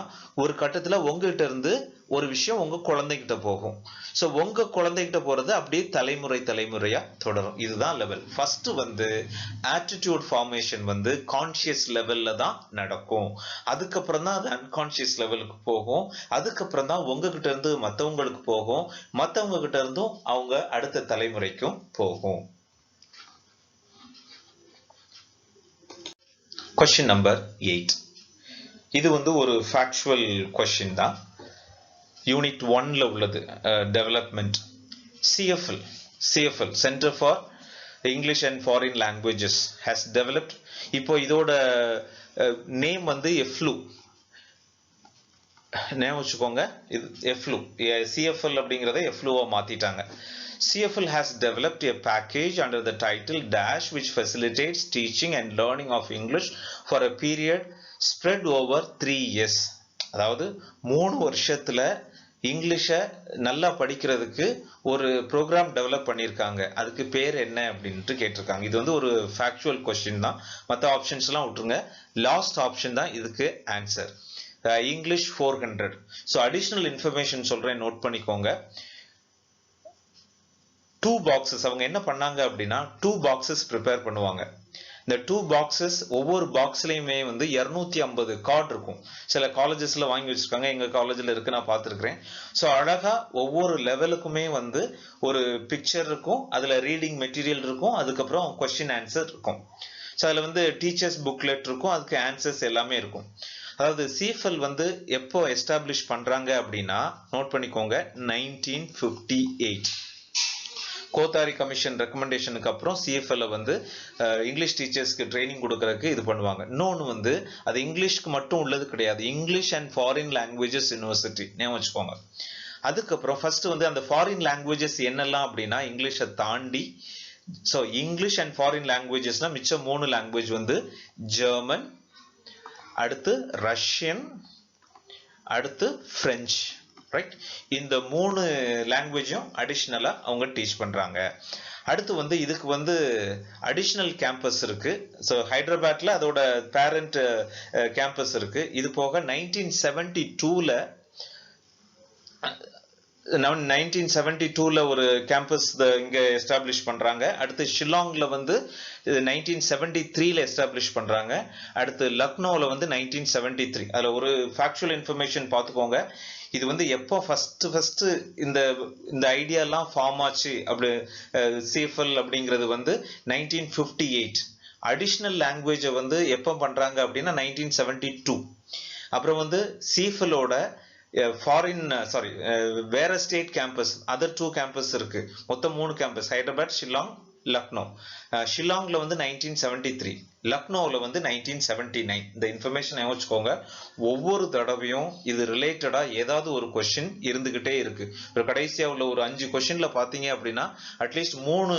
Speaker 1: ஒரு கட்டத்துல உங்ககிட்ட இருந்து ஒரு விஷயம் உங்க குழந்தைகிட்ட போகும். ஸோ உங்க குழந்தைகிட்ட போறது அப்படியே தலைமுறையா தொடரும். இதுதான் லெவல். ஃபர்ஸ்ட் வந்து ஆட்டிடியூட் ஃபார்மேஷன் வந்து கான்சியஸ் லெவல்ல தான் நடக்கும். அதுக்கப்புறம் தான் அது அன்கான்சியஸ் லெவலுக்கு போகும். அதுக்கப்புறம் தான் உங்ககிட்ட இருந்து மற்றவங்களுக்கு போகும், மற்றவங்க கிட்ட இருந்தும் அவங்க அடுத்த தலைமுறைக்கும் போகும். Question number 8. இது வந்து ஒரு ஃபேக்சுவல் கொஸ்டின் தான். யூனிட் 1ல உள்ளது. Development. CFL centre for English and foreign languages has developed. இப்போ இதோட நேம் வந்து எஃப்ளூ. நேம் வச்சுக்கோங்க, இது எஃப்ளூ. CFL அப்படிங்கிறத எஃப்ளூவா மாத்திட்டாங்க. CFL has developed a package under the title Dash which facilitates teaching and learning of English for a period spread over 3 years. அதாவது 3 வருஷத்துல இங்கிலீஷை நல்லா படிக்கிறதுக்கு ஒரு ப்ரோக்ராம் டெவலப் பண்ணியிருக்காங்க. அதுக்கு பேர் என்ன அப்படின்ட்டு கேட்டிருக்காங்க. இது வந்து ஒரு ஃபேக்சுவல் கொஸ்டின் தான். மற்ற ஆப்ஷன்ஸ் எல்லாம் விட்டுருங்க. லாஸ்ட் ஆப்ஷன் தான் இதுக்கு answer. English 400. So additional information சொல்றேன், நோட் பண்ணிக்கோங்க. 2 பாக்ஸஸ் அவங்க என்ன பண்ணாங்க அப்படின்னா 2 பாக்ஸஸ் ப்ரிப்பேர் பண்ணுவாங்க. இந்த 2 பாக்ஸஸ் ஒவ்வொரு பாக்ஸ்லயுமே வந்து 250 கார்டு இருக்கும். சில காலேஜஸ்ல வாங்கி வச்சிருக்காங்க, எங்க காலேஜ்ல இருக்கு, நான் பார்த்திருக்கிறேன். ஸோ அழகா ஒவ்வொரு லெவலுக்குமே வந்து ஒரு பிக்சர் இருக்கும், அதுல ரீடிங் மெட்டீரியல் இருக்கும், அதுக்கப்புறம் கொஸ்டின் ஆன்சர் இருக்கும். ஸோ அதுல வந்து டீச்சர்ஸ் புக்லெட் இருக்கும், அதுக்கு ஆன்சர்ஸ் எல்லாமே இருக்கும். அதாவது CFL வந்து எப்போ எஸ்டாப்ளிஷ் பண்றாங்க அப்படின்னா நோட் பண்ணிக்கோங்க, 1958 கோத்தாரி கமிஷன் ரெக்கமெண்டேஷனுக்கு அப்புறம் CFL வந்து இங்கிலீஷ் டீச்சர்ஸ்க்கு ட்ரைனிங் கொடுக்கறதுக்கு இது பண்ணுவாங்க. இன்னொன்று வந்து அது இங்கிலீஷ்க்கு மட்டும் உள்ளது கிடையாது, English and foreign languages university ஞாபகம் வச்சுக்கோங்க. அதுக்கப்புறம் ஃபர்ஸ்ட் வந்து அந்த ஃபாரின் லாங்குவேஜஸ் என்னெல்லாம் அப்படின்னா இங்கிலீஷை தாண்டி, ஸோ இங்கிலீஷ் அண்ட் ஃபாரின் லாங்குவேஜஸ்னா மிச்சம் 3 லாங்குவேஜ் வந்து ஜெர்மன், அடுத்து ரஷ்யன், அடுத்து பிரெஞ்சு. ரைட், இந்த 3 லாங்குவேஜும் அடிஷ்னலா அவங்க டீச் பண்றாங்க. அடுத்து வந்து இதுக்கு வந்து அடிஷ்னல் கேம்பஸ் இருக்கு. ஸோ ஹைதராபாத்ல அதோட பேரண்ட் கேம்பஸ் இருக்கு. இது போக 1972ல 1972ல ஒரு கேம்பஸ் இங்க எஸ்டாப்ளிஷ் பண்றாங்க. அடுத்து ஷில்லாங்ல வந்து 1973ல எஸ்டாப்ளிஷ் பண்றாங்க. அடுத்து லக்னோல வந்து 1973. அதுல ஒரு ஃபேக்சுவல் இன்ஃபர்மேஷன் பார்த்துக்கோங்க. இது வந்து எப்போ ஃபர்ஸ்ட் இந்த ஐடியாலாம் ஃபார்ம் ஆச்சு அப்படி CFL அப்படிங்கிறது வந்து 1958. அடிஷ்னல் லாங்குவேஜை வந்து எப்போ பண்றாங்க அப்படின்னா 1972. அப்புறம் வந்து CFLோட வேற ஸ்டேட் கேம்பஸ், அதர் 2 கேம்பஸ் இருக்கு, மொத்தம் 3 கேம்பஸ், ஹைதராபாத், ஷில்லாங், லக்னோ. ஷில்லாங்ல வந்து 1973, லக்னோவில் வந்து 1979. இந்த இன்ஃபர்மேஷன் வச்சுக்கோங்க. ஒவ்வொரு தடவையும் இது ரிலேட்டடா ஏதாவது ஒரு கொஸ்டின் இருந்துகிட்டே இருக்கு. ஒரு கடைசியா உள்ள ஒரு 5 கொஸ்டின்ல பாத்தீங்க அப்படின்னா அட்லீஸ்ட் 3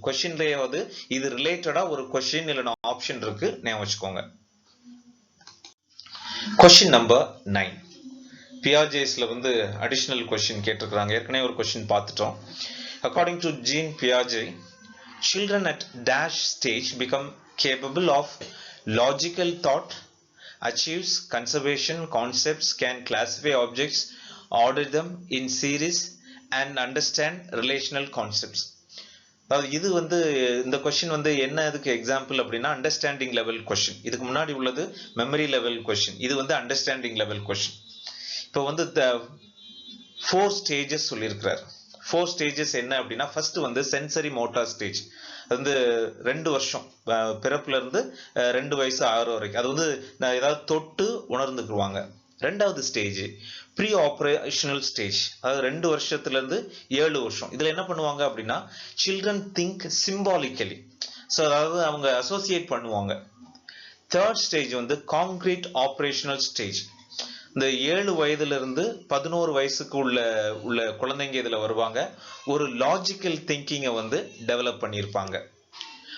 Speaker 1: கொஸ்டின்லயாவது இது ரிலேட்டடா ஒரு கொஸ்டின் இல்லைன்னா ஆப்ஷன் இருக்கு, ஞாபகம் வச்சுக்கோங்க. Question number 9. பியாஜேஸ்ல வந்து அடிஷனல் கொஸ்டின் கேட்டிருக்கிறாங்க. ஏற்கனவே ஒரு கொஸ்டின் பார்த்துட்டோம். According to Jean Piaget, children at dash stage become capable of logical thought, achieves conservation concepts, can classify objects, order them in series, and understand relational concepts. அதாவது இது வந்து இந்த question வந்து என்ன இதுக்கு எக்ஸாம்பிள் அப்படின்னா அண்டர்ஸ்டாண்டிங் லெவல் கொஸ்டின். இதுக்கு முன்னாடி உள்ளது மெமரி லெவல் கொஸ்டின், இது வந்து அண்டர்ஸ்டாண்டிங் லெவல் கொஸ்டின். இப்போ வந்து 4 ஸ்டேஜஸ் சொல்லியிருக்கிறார். 4 ஸ்டேஜஸ் என்ன அப்படின்னா ஃபர்ஸ்ட் வந்து சென்சரி மோட்டார் ஸ்டேஜ். அது வந்து 2 வருஷம், பிறப்புல இருந்து 2 வயசு ஆகிற வரைக்கும் அது வந்து ஏதாவது தொட்டு உணர்ந்துக்குவாங்க. 2வது ஸ்டேஜ் ப்ரீ ஆப்ரேஷனல் ஸ்டேஜ், அதாவது 2 வருஷத்துல இருந்து 7 வருஷம். இதுல என்ன பண்ணுவாங்க அப்படின்னா சில்ட்ரன் திங்க் சிம்பாலிக்கலி, ஸோ அதாவது அவங்க அசோசியேட் பண்ணுவாங்க. 3rd ஸ்டேஜ் வந்து கான்கிரீட் ஆப்ரேஷனல் ஸ்டேஜ். இந்த 7 வயதுல இருந்து 11 வயசுக்கு உள்ள குழந்தைங்க இதுல வருவாங்க. ஒரு லாஜிக்கல் திங்கிங்கை வந்து டெவலப் பண்ணியிருப்பாங்க.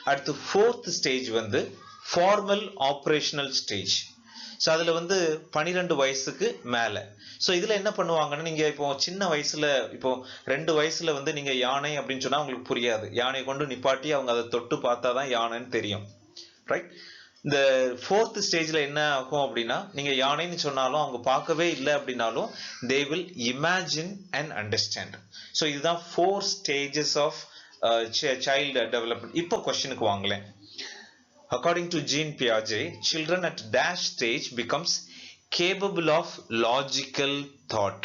Speaker 1: அடுத்து 4th ஸ்டேஜ் வந்து ஃபார்மல் ஆப்ரேஷனல் ஸ்டேஜ். ஸோ அதுல வந்து 12 வயசுக்கு மேல. ஸோ இதுல என்ன பண்ணுவாங்கன்னா நீங்க இப்போ சின்ன வயசுல, இப்போ 2 வயசுல வந்து நீங்க யானை அப்படின்னு சொன்னா உங்களுக்கு புரியாது. யானையை கொண்டு நிப்பாட்டி அவங்க அதை தொட்டு பார்த்தாதான் யானைன்னு தெரியும். ரைட், இந்த 4th ஸ்டேஜ்ல என்ன ஆகும் அப்படின்னா நீங்க யானைன்னு சொன்னாலும் அவங்க பார்க்கவே இல்லை அப்படின்னாலும் they will imagine and understand. So இதுதான் 4 stages of child development. இப்போ கொஸ்டினுக்கு வாங்களேன். According to Jean Piaget, children at dash stage becomes capable of logical thought.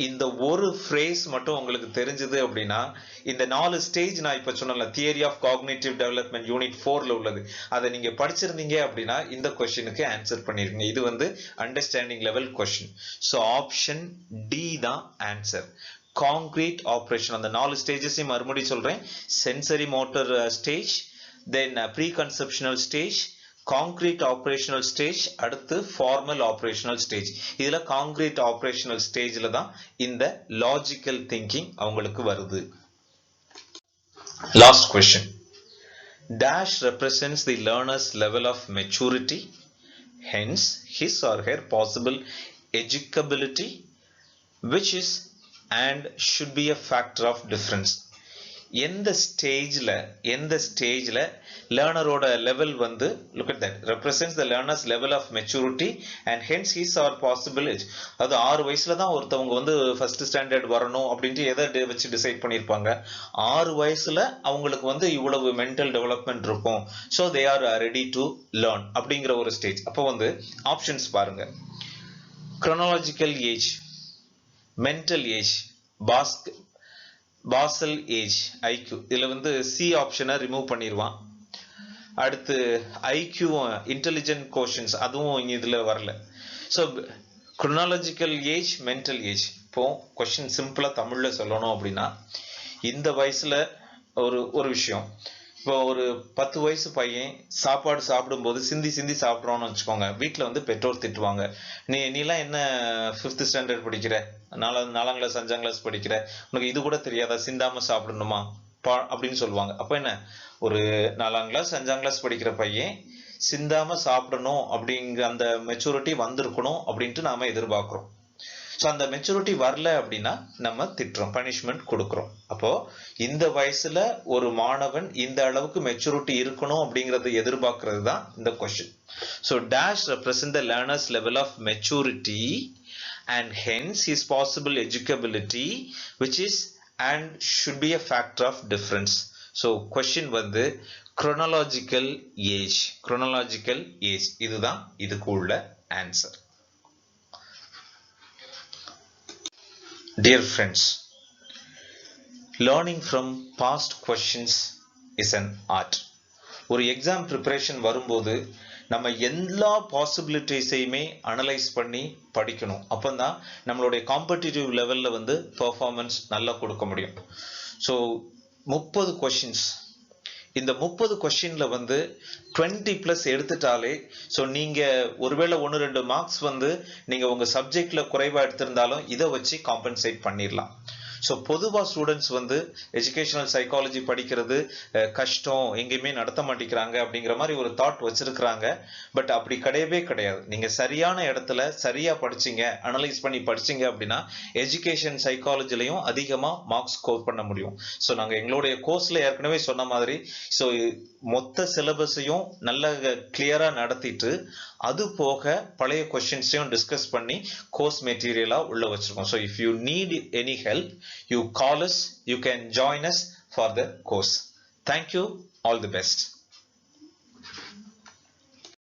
Speaker 1: இந்த ஒரு ஃப்ரேஸ் மட்டும் உங்களுக்கு தெரிஞ்சது அப்படின்னா இந்த 4 ஸ்டேஜ் நான் இப்ப சொன்னல theory of cognitive development unit 4ல உள்ளது, அதை நீங்க படிச்சிருந்தீங்க அப்படின்னா இந்த கொஸ்டினுக்கு ஆன்சர் பண்ணிருக்கீங்க. இது வந்து understanding level question. So option D தான் ஆன்சர். Concrete operation. அந்த 4 ஸ்டேஜஸையும் மறுபடியும் சொல்றேன். Sensory motor stage, then pre conceptional stage, concrete operational stage, அடுத்து ஃபார்மல் ஆப்ரேஷனல் ஸ்டேஜ். இதுல கான்கிரீட் ஆப்ரேஷனல் ஸ்டேஜ்ல தான் இந்த லாஜிக்கல் திங்கிங் அவங்களுக்கு வருது. Last question. Dash represents the learner's level of maturity, hence his or her possible educability, which is and should be a factor of difference. எந்த ஸ்டேஜ்ல லேர்னரோட level வந்து look at that represents the learner's level of maturity and hence his or possible age. அது 6 வயசுல தான் ஒருத்தவங்க வந்து first standard வரணும் அப்படின்ட்டு எதை வச்சு டிசைட் பண்ணியிருப்பாங்க. 6 வயசுல அவங்களுக்கு வந்து இவ்வளவு மென்டல் டெவலப்மெண்ட் இருக்கும். So they are ready to learn அப்படிங்கிற ஒரு ஸ்டேஜ். அப்போ வந்து ஆப்ஷன்ஸ் பாருங்க. chronological age, mental age, basal age, IQ. இதுல வந்து சி ஆப்ஷனை ரிமூவ் பண்ணிடுவான். அடுத்து ஐக்யூ இன்டெலிஜென்ட் கோஷன்ஸ் அதுவும் இதுல வரல. So chronological age, mental age. இப்போ கொஸ்டின் சிம்பிளா தமிழ்ல சொல்லணும் அப்படின்னா, இந்த வயசுல ஒரு விஷயம், இப்போ ஒரு 10 வயசு பையன் சாப்பாடு சாப்பிடும்போது சிந்தி சாப்பிட்றோன்னு வச்சுக்கோங்க. வீட்டில் வந்து பெற்றோர் திட்டுவாங்க, நீலாம் என்ன 5th ஸ்டாண்டர்ட் படிக்கிற, 4ஆம் கிளாஸ் 5ஆம் கிளாஸ் படிக்கிற, உனக்கு இது கூட தெரியாதா, சிந்தாம சாப்பிடணுமா அப்படின்னு சொல்லுவாங்க. அப்போ என்ன, ஒரு 4ஆம் கிளாஸ் 5ஆம் கிளாஸ் படிக்கிற பையன் சிந்தாம சாப்பிடணும் அப்படிங்கிற அந்த மெச்சூரிட்டி வந்திருக்கணும் அப்படின்ட்டு நாம எதிர்பார்க்கிறோம். ஸோ அந்த மெச்சூரிட்டி வரல அப்படின்னா நம்ம திட்டுறோம், பனிஷ்மெண்ட் கொடுக்குறோம். அப்போ இந்த வயசுல ஒரு மாணவன் இந்த அளவுக்கு மெச்சூரிட்டி இருக்கணும் அப்படிங்கறது எதிர்பார்க்கறது தான் இந்த question. So dash represent the learners level of maturity and hence his possible educability which is and should be a factor of difference. So question வந்து chronological age இதுதான் இதுக்கு உள்ள answer. Dear friends, learning from past questions is an art. ஒரு exam preparation வரும்போது நம்ம எல்லா பாசிபிலிட்டிஸையுமே analyse பண்ணி படிக்கணும். அப்போதான் நம்மளுடைய காம்படிட்டிவ் லெவலில் வந்து பெர்ஃபார்மன்ஸ் நல்லா கொடுக்க முடியும். ஸோ 30 கொஷின்ஸ், இந்த 30 கொஸ்டின்ல வந்து 20+ எடுத்துட்டாலே, ஸோ நீங்க ஒருவேளை 1-2 மார்க்ஸ் வந்து நீங்க உங்க சப்ஜெக்ட்ல குறைவா எடுத்திருந்தாலும் இதை வச்சு காம்பன்சேட் பண்ணிடலாம். ஸோ பொதுவாக ஸ்டூடெண்ட்ஸ் வந்து எஜுகேஷனல் சைக்காலஜி படிக்கிறது கஷ்டம், எங்கேயுமே நடத்த மாட்டேங்கிறாங்க அப்படிங்கிற மாதிரி ஒரு தாட் வச்சிருக்கிறாங்க. பட் அப்படி கிடையாது. நீங்க சரியான இடத்துல சரியா படிச்சீங்க, அனலைஸ் பண்ணி படிச்சீங்க அப்படின்னா எஜுகேஷன் சைக்காலஜிலையும் அதிகமாக மார்க்ஸ் ஸ்கோர் பண்ண முடியும். ஸோ நாங்கள் எங்களுடைய கோர்ஸ்ல ஏற்கனவே சொன்ன மாதிரி, ஸோ மொத்த சிலபஸையும் நல்ல கிளியரா நடத்திட்டு அது போக பழைய கொஸ்டின்ஸையும் டிஸ்கஸ் பண்ணி கோர்ஸ் மெட்டீரியலா உள்ள வச்சிருக்கோம். So if you need any help, you call us, you can join us for the course. Thank you, all the best.